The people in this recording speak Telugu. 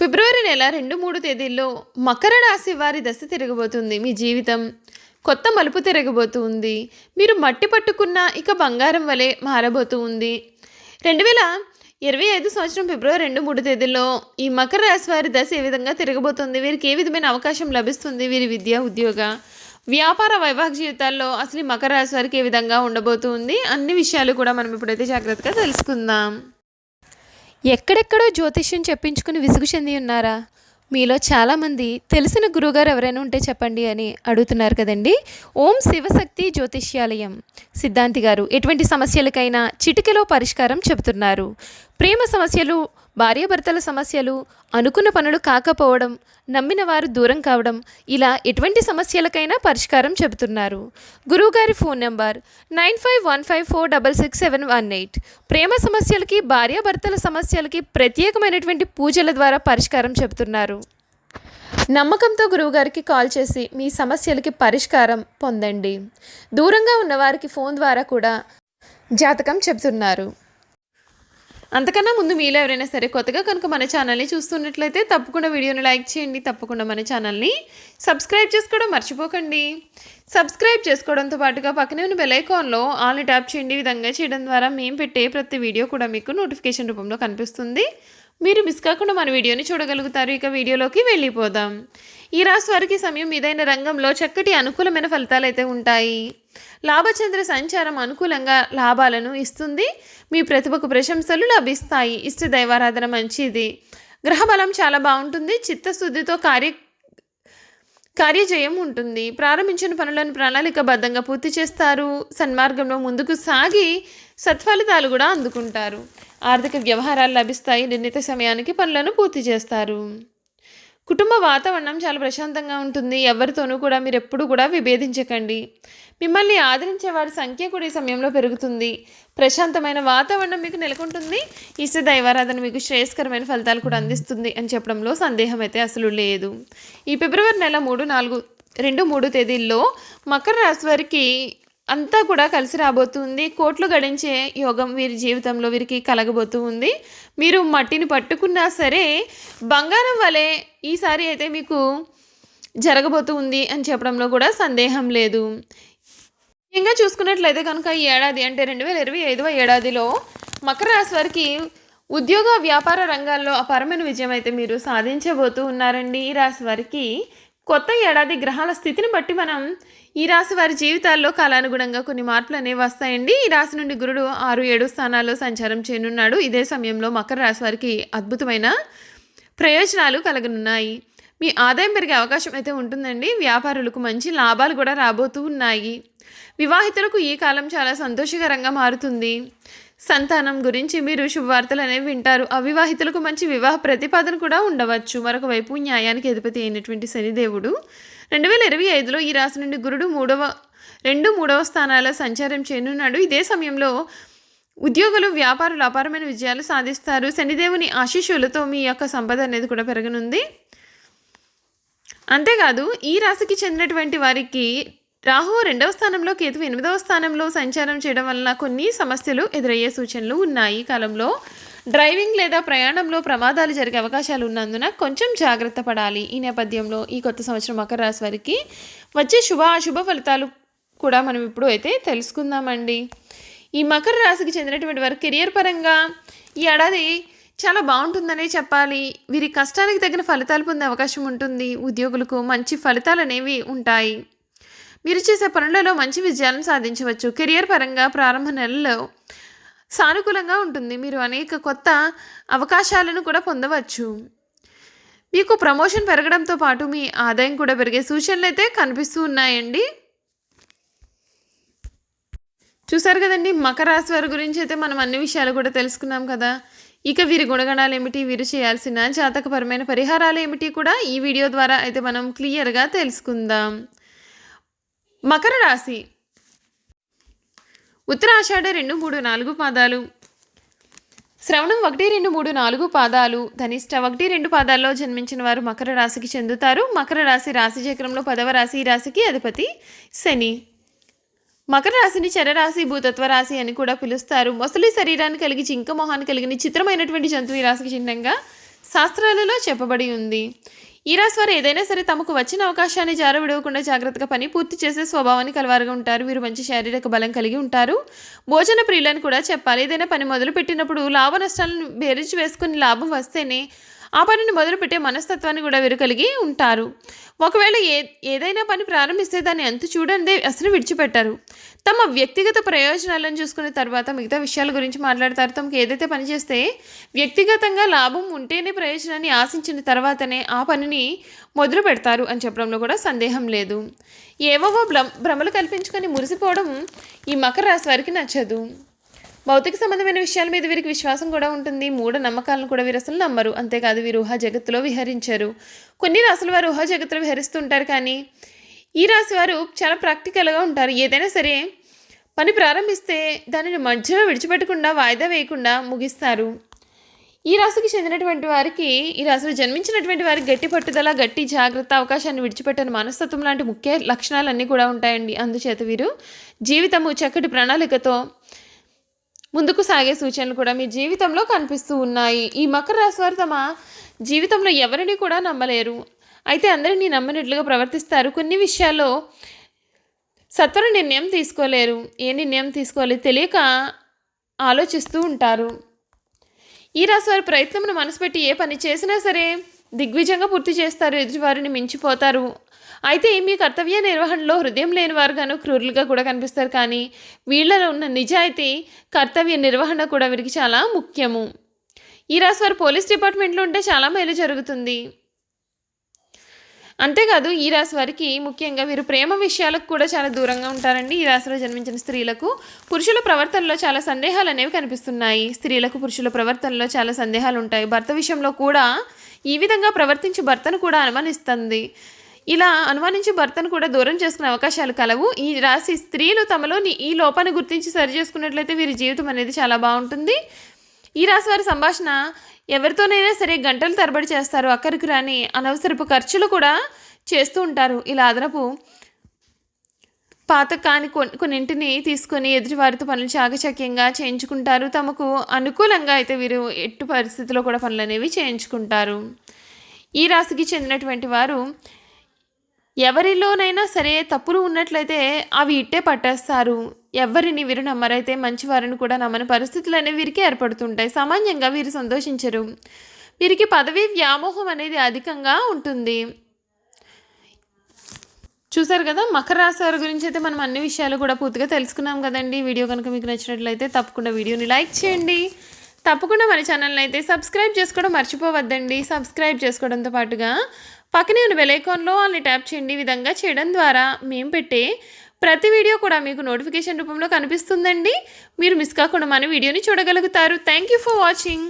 ఫిబ్రవరి నెల 2-3 తేదీల్లో మకర రాశి వారి దశ తిరగబోతుంది. మీ జీవితం కొత్త మలుపు తిరగబోతుంది. మీరు మట్టి పట్టుకున్న ఇక బంగారం వలె మారబోతూ ఉంది. 2025 సంవత్సరం ఫిబ్రవరి 2-3 తేదీల్లో ఈ మకర రాశి వారి దశ ఏ విధంగా తిరగబోతుంది, వీరికి ఏ విధమైన అవకాశం లభిస్తుంది, వీరి విద్య, ఉద్యోగ, వ్యాపార, వైవాహిక జీవితాల్లో అసలు ఈ మకర రాశి వారికి ఏ విధంగా ఉండబోతుంది అన్ని విషయాలు కూడా మనం ఇప్పుడైతే జాగ్రత్తగా తెలుసుకుందాం. ఎక్కడెక్కడో జ్యోతిష్యం చెప్పించుకుని విసుగు చెంది ఉన్నారా? మీలో చాలామంది తెలిసిన గురువుగారు ఎవరైనా ఉంటే చెప్పండి అని అడుగుతున్నారు కదండి. ఓం శివశక్తి జ్యోతిష్యాలయం సిద్ధాంతి గారు ఎటువంటి సమస్యలకైనా చిటికెలో పరిష్కారం చెబుతున్నారు. ప్రేమ సమస్యలు, భార్యాభర్తల సమస్యలు, అనుకున్న పనులు కాకపోవడం, నమ్మిన వారు దూరం కావడం, ఇలా ఎటువంటి సమస్యలకైనా పరిష్కారం చెబుతున్నారు. గురువుగారి ఫోన్ నెంబర్ 9515466718. ప్రేమ సమస్యలకి, భార్యాభర్తల సమస్యలకి ప్రత్యేకమైనటువంటి పూజల ద్వారా పరిష్కారం చెబుతున్నారు. నమ్మకంతో గురువుగారికి కాల్ చేసి మీ సమస్యలకి పరిష్కారం పొందండి. దూరంగా ఉన్నవారికి ఫోన్ ద్వారా కూడా జాతకం చెబుతున్నారు. అంతకన్నా ముందు మీలో ఎవరైనా సరే కొత్తగా కనుక మన ఛానల్ని చూస్తున్నట్లయితే తప్పకుండా వీడియోని లైక్ చేయండి. తప్పకుండా మన ఛానల్ని సబ్స్క్రైబ్ చేసుకోవడం మర్చిపోకండి. సబ్స్క్రైబ్ చేసుకోవడంతో పాటుగా పక్కనే ఉన్న బెల్ ఐకాన్లో ఆల్ని ట్యాప్ చేయండి. ఈ విధంగా చేయడం ద్వారా మేము పెట్టే ప్రతి వీడియో కూడా మీకు నోటిఫికేషన్ రూపంలో కనిపిస్తుంది. మీరు మిస్ కాకుండా మన వీడియోని చూడగలుగుతారు. ఇక వీడియోలోకి వెళ్ళిపోదాం. ఈ రాశి వారికి సమయం ఏదైనా రంగంలో చక్కటి అనుకూలమైన ఫలితాలు అయితే ఉంటాయి. లాభచంద్ర సంచారం అనుకూలంగా లాభాలను ఇస్తుంది. మీ ప్రతిభకు ప్రశంసలు లభిస్తాయి. ఇష్ట దైవారాధన మంచిది. గ్రహబలం చాలా బాగుంటుంది. చిత్తశుద్ధితో కార్యజయం ఉంటుంది. ప్రారంభించిన పనులను ప్రణాళికబద్ధంగా పూర్తి చేస్తారు. సన్మార్గంలో ముందుకు సాగి సత్ఫలితాలు కూడా అందుకుంటారు. ఆర్థిక వ్యవహారాలు లభిస్తాయి. నిర్ణీత సమయానికి పనులను పూర్తి చేస్తారు. కుటుంబ వాతావరణం చాలా ప్రశాంతంగా ఉంటుంది. ఎవరితోనూ కూడా మీరు ఎప్పుడు కూడా విభేదించకండి. మిమ్మల్ని ఆదరించే వారి సంఖ్య కూడా ఈ సమయంలో పెరుగుతుంది. ప్రశాంతమైన వాతావరణం మీకు నెలకొంటుంది. ఇష్ట దైవారాధన మీకు శ్రేయస్కరమైన ఫలితాలు కూడా అందిస్తుంది అని చెప్పడంలో సందేహం అయితే అసలు లేదు. ఈ ఫిబ్రవరి నెల 2-3 తేదీల్లో మకర రాశి వారికి అంతా కూడా కలిసి రాబోతుంది. కోట్లు గడించే యోగం వీరి జీవితంలో వీరికి కలగబోతూ ఉంది. మీరు మట్టిని పట్టుకున్నా సరే బంగారం వలె ఈసారి అయితే మీకు జరగబోతూ ఉంది అని చెప్పడంలో కూడా సందేహం లేదు. ఇంకా చూసుకున్నట్లయితే కనుక ఈ ఏడాది అంటే 2025వ ఏడాదిలో మకర రాశి వారికి ఉద్యోగ, వ్యాపార రంగాల్లో అపారమైన విజయం అయితే మీరు సాధించబోతూ ఉన్నారండి. ఈ రాశి వారికి కొత్త ఏడాది గ్రహాల స్థితిని బట్టి మనం ఈ రాశి వారి జీవితాల్లో కాలానుగుణంగా కొన్ని మార్పులు అనేవి వస్తాయండి. ఈ రాశి నుండి గురుడు 6-7 స్థానాల్లో సంచారం చేయనున్నాడు. ఇదే సమయంలో మకర రాశి వారికి అద్భుతమైన ప్రయోజనాలు కలగనున్నాయి. మీ ఆదాయం పెరిగే అవకాశం అయితే ఉంటుందండి. వ్యాపారులకు మంచి లాభాలు కూడా రాబోతూ ఉన్నాయి. వివాహితులకు ఈ కాలం చాలా సంతోషకరంగా మారుతుంది. సంతానం గురించి మీరు శుభవార్తలు అనేవి వింటారు. అవివాహితులకు మంచి వివాహ ప్రతిపాదన కూడా ఉండవచ్చు. మరొక వైపు న్యాయానికి అధిపతి అయినటువంటి శనిదేవుడు 2025లో ఈ రాశి నుండి గురుడు 2-3వ స్థానాల్లో సంచారం చేయనున్నాడు. ఇదే సమయంలో ఉద్యోగులు, వ్యాపారులు అపారమైన విజయాలు సాధిస్తారు. శనిదేవుని ఆశీస్సులతో మీ యొక్క సంపద అనేది కూడా పెరగనుంది. అంతేకాదు ఈ రాశికి చెందినటువంటి వారికి రాహు 2వ స్థానంలో, కేతు 8వ స్థానంలో సంచారం చేయడం వలన కొన్ని సమస్యలు ఎదురయ్యే సూచనలు ఉన్నాయి. ఈ కాలంలో డ్రైవింగ్ లేదా ప్రయాణంలో ప్రమాదాలు జరిగే అవకాశాలు ఉన్నందున కొంచెం జాగ్రత్త పడాలి. ఈ నేపథ్యంలో ఈ కొత్త సంవత్సరం మకర రాశి వారికి వచ్చే అశుభ ఫలితాలు కూడా మనం ఇప్పుడు అయితే తెలుసుకుందామండి. ఈ మకర రాశికి చెందినటువంటి వారు కెరియర్ పరంగా ఈ ఏడాది చాలా బాగుంటుందనే చెప్పాలి. వీరి కష్టానికి తగిన ఫలితాలు పొందే అవకాశం ఉంటుంది. ఉద్యోగులకు మంచి ఫలితాలు అనేవి ఉంటాయి. మీరు చేసే పనులలో మంచి విజయాలను సాధించవచ్చు. కెరియర్ పరంగా ప్రారంభ నెలలో సానుకూలంగా ఉంటుంది. మీరు అనేక కొత్త అవకాశాలను కూడా పొందవచ్చు. మీకు ప్రమోషన్ పెరగడంతో పాటు మీ ఆదాయం కూడా పెరిగే సూచనలు అయితే కనిపిస్తూ ఉన్నాయండి. చూసారు కదండి, మకర రాశి వారి గురించి అయితే మనం అన్ని విషయాలు కూడా తెలుసుకున్నాం కదా. ఇక వీరి గుణగణాలు ఏమిటి, వీరు చేయాల్సిన జాతకపరమైన పరిహారాలు ఏమిటి కూడా ఈ వీడియో ద్వారా అయితే మనం క్లియర్గా తెలుసుకుందాం. మకర రాశి ఉత్తరాషాఢ 2-3-4 పాదాలు, శ్రవణం 1-2-3-4 పాదాలు, ధనిష్ట 1-2 పాదాల్లో జన్మించిన వారు మకర రాశికి చెందుతారు. మకర రాశి రాశి చక్రంలో 10వ రాశి. ఈ రాశికి అధిపతి శని. మకర రాశిని చరరాశి, భూతత్వ రాశి అని కూడా పిలుస్తారు. మొసలి శరీరాన్ని కలిగి జింక మొహాన్ని కలిగిన చిత్రమైనటువంటి జంతువు ఈ రాశికి చిహ్నంగా శాస్త్రాలలో చెప్పబడి ఉంది. ఈ రాశి వారు ఏదైనా సరే తమకు వచ్చిన అవకాశాన్ని జారవిడవకుండా జాగ్రత్తగా పని పూర్తి చేసే స్వభావాన్ని కలవారుగా ఉంటారు. వీరు మంచి శారీరక బలం కలిగి ఉంటారు. భోజన ప్రియులని కూడా చెప్పాలి. ఏదైనా పని మొదలు పెట్టినప్పుడు లాభ నష్టాలను బేరీజు వేసుకుని లాభం వస్తేనే ఆ పనిని మొదలుపెట్టే మనస్తత్వాన్ని కూడా వీరు కలిగి ఉంటారు. ఒకవేళ ఏదైనా పని ప్రారంభిస్తే దాన్ని అంతు చూడందే అసలు విడిచిపెట్టారు. తమ వ్యక్తిగత ప్రయోజనాలను చూసుకున్న తర్వాత మిగతా విషయాల గురించి మాట్లాడతారు. తమకు ఏదైతే పని చేస్తే వ్యక్తిగతంగా లాభం ఉంటేనే ప్రయోజనాన్ని ఆశించిన తర్వాతనే ఆ పనిని మొదలు పెడతారు అని చెప్పడంలో కూడా సందేహం లేదు. ఏవో భ్రమలు కల్పించుకొని మురిసిపోవడం ఈ మకర రాశి వారికి నచ్చదు. భౌతిక సంబంధమైన విషయాల మీద వీరికి విశ్వాసం కూడా ఉంటుంది. మూఢ నమ్మకాలను కూడా వీరు అసలు నమ్మరు. అంతేకాదు వీరు ఊహా జగత్తులో విహరించారు. కొన్ని రాశుల వారు ఊహా జగత్తులో విహరిస్తుంటారు, కానీ ఈ రాశి వారు చాలా ప్రాక్టికల్గా ఉంటారు. ఏదైనా సరే పని ప్రారంభిస్తే దానిని మధ్యలో విడిచిపెట్టకుండా వాయిదా వేయకుండా ముగిస్తారు. ఈ రాశికి చెందినటువంటి వారికి, ఈ రాశిలో జన్మించినటువంటి వారికి గట్టి పట్టుదల, గట్టి జాగ్రత్త, అవకాశాన్ని విడిచిపెట్టని మనస్తత్వం లాంటి ముఖ్య లక్షణాలన్నీ కూడా ఉంటాయండి. అందుచేత వీరు జీవితము చక్కటి ప్రణాళికతో ముందుకు సాగే సూచనలు కూడా మీ జీవితంలో కనిపిస్తూ ఉన్నాయి. ఈ మకర రాశి వారు తమ జీవితంలో ఎవరిని కూడా నమ్మలేరు. అయితే అందరినీ నమ్మనట్లుగా ప్రవర్తిస్తారు. కొన్ని విషయాల్లో సత్వర నిర్ణయం తీసుకోలేరు. ఏ నిర్ణయం తీసుకోవాలి తెలియక ఆలోచిస్తూ ఉంటారు. ఈ రాశి వారి ప్రయత్నమును మనసు పెట్టి ఏ పని చేసినా సరే దిగ్విజయంగా పూర్తి చేస్తారు. ఎదుటివారిని మించిపోతారు. అయితే మీ కర్తవ్య నిర్వహణలో హృదయం లేని వారుగాను క్రూరులుగా కూడా కనిపిస్తారు. కానీ వీళ్ళలో ఉన్న నిజాయితీ, కర్తవ్య నిర్వహణ కూడా వీరికి చాలా ముఖ్యము. ఈ రాశి వారు పోలీస్ డిపార్ట్మెంట్లో ఉంటే చాలా మేలు జరుగుతుంది. అంతేకాదు ఈ రాశి వారికి ముఖ్యంగా వీరు ప్రేమ విషయాలకు కూడా చాలా దూరంగా ఉంటారండి. ఈ రాశిలో జన్మించిన స్త్రీలకు పురుషుల ప్రవర్తనలో చాలా సందేహాలు అనేవి కనిపిస్తున్నాయి. స్త్రీలకు పురుషుల ప్రవర్తనలో చాలా సందేహాలు ఉంటాయి. భర్త విషయంలో కూడా ఈ విధంగా ప్రవర్తించి భర్తను కూడా అనుమానిస్తుంది. ఇలా అనుమానించి భర్తను కూడా దూరం చేసుకునే అవకాశాలు కలవు. ఈ రాశి స్త్రీలు తమలోని ఈ లోపాన్ని గుర్తించి సరి చేసుకున్నట్లయితే వీరి జీవితం అనేది చాలా బాగుంటుంది. ఈ రాశి వారి సంభాషణ ఎవరితోనైనా సరే గంటలు తరబడి చేస్తారు. అక్కడికి రాని అనవసరపు ఖర్చులు కూడా చేస్తూ ఉంటారు. ఇలా అదనపు పాత కాని కొన్నింటిని తీసుకొని ఎదుటివారితో పనులు చాకచక్యంగా చేయించుకుంటారు. తమకు అనుకూలంగా అయితే వీరు ఎట్టు పరిస్థితిలో కూడా పనులు అనేవి చేయించుకుంటారు. ఈ రాశికి చెందినటువంటి వారు ఎవరిలోనైనా సరే తప్పులు ఉన్నట్లయితే అవి ఇట్టే పట్టేస్తారు. ఎవరిని వీరు నమ్మరైతే మంచివారిని కూడా నమ్మని పరిస్థితులు అనేవి వీరికి ఏర్పడుతుంటాయి. సామాన్యంగా వీరు సంతోషించరు. వీరికి పదవి వ్యామోహం అనేది అధికంగా ఉంటుంది. చూసారు కదా, మకర రాశి వారి గురించి అయితే మనం అన్ని విషయాలు కూడా పూర్తిగా తెలుసుకున్నాం కదండి. వీడియో కనుక మీకు నచ్చినట్లయితే తప్పకుండా వీడియోని లైక్ చేయండి. తప్పకుండా మన ఛానల్ని అయితే సబ్స్క్రైబ్ చేసుకోవడం మర్చిపోవద్దండి. సబ్స్క్రైబ్ చేసుకోవడంతో పాటుగా పక్కనే ఉన్న బెల్ ఐకాన్లో వాళ్ళని ట్యాప్ చేయండి. ఈ విధంగా చేయడం ద్వారా మేము పెట్టే ప్రతి వీడియో కూడా మీకు నోటిఫికేషన్ రూపంలో కనిపిస్తుందండి. మీరు మిస్ కాకుండా మన వీడియోని చూడగలుగుతారు. Thank you for watching.